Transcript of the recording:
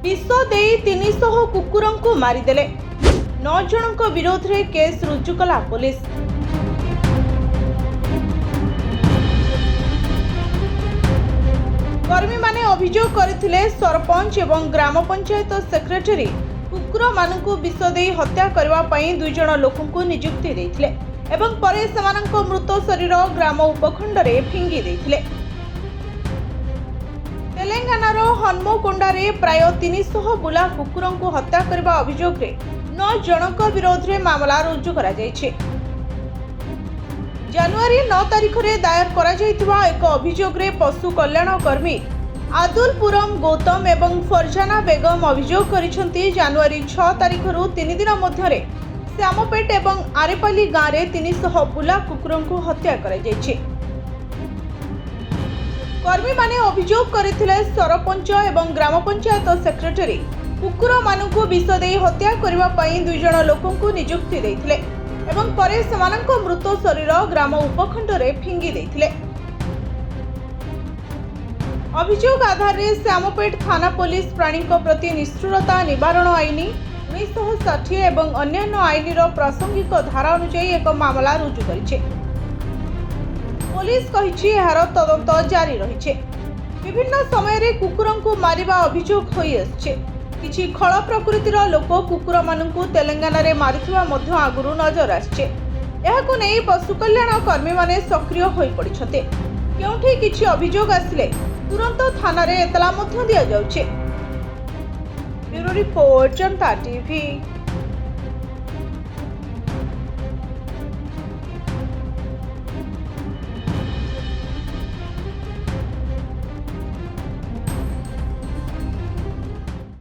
विष दे 300 कुकुरंकु मारिदेले 9 जनक विरोध रे केस रुजु कला पुलिस। कर्मी माने अभियोग करथिले सरपंच एवं ग्राम पंचायत सेक्रेटरी कुकुर मानकु विष दे हत्या करबा पई 2 जण लोकंकु नियुक्ति देथिले एवं परे समानंक मृत शरीर ग्राम उपखंड रे फिंगी देथिले। तेलंगानार हनुमकोंडा रे प्राय 300 बुला कुकुरंकु हत्या करबा अभियोग रे 9 जनक विरोध रे मामला रुजु करा जायछि। जनवरी 9 तारिख रे दायर करा जायतिबा एक अभियोग रे पशु कल्याण कर्मी आदुलपुरम गौतम एवं फरजाना बेगम अभियोग करिसंती जनवरी 6 तारिख रु 3 दिन मध्यरे श्यामपेट एवं आरेपाली गाँव रे 300 बुला कुकुरंकु हत्या करा जायछि। कर्मी माने अभियोग करथिले सरपंच एवं ग्राम पंचायत सेक्रेटरी कुकुर मानकु विष दे हत्या करबा पई 2 जण लोकंकु नियुक्ति देथिले एवं परे समानंक मृत शरीर ग्राम उपखंड रे फिंगी देथिले। अभियोग आधार रे श्यामपेट थाना पुलिस प्राणी प्रति निष्ठुरता निवारण आईन 1960 एवं अन्यान्य आईन प्रासंगिक धारा अनुसार एक मामला रुजु करिछे। पुलिस कहिछि एहार तदंत जारी रहिछे। विभिन्न समय रे कुकुरंकु मारिबा अभियोग होई आछे। किछि खळ प्रकृतिर लोक कुकुर मानकु तेलंगाना रे मारिथिबा मध्य आगुरु नजर आछे। एहाकु नै पशु कल्याण कर्मी माने सक्रिय होई पड़िछते। केउठी किछि अभियोग आसिले तुरंत थाना रे एतला मध्य दिया जाउछे। ब्यूरो रिपोर्ट जनता टीवी।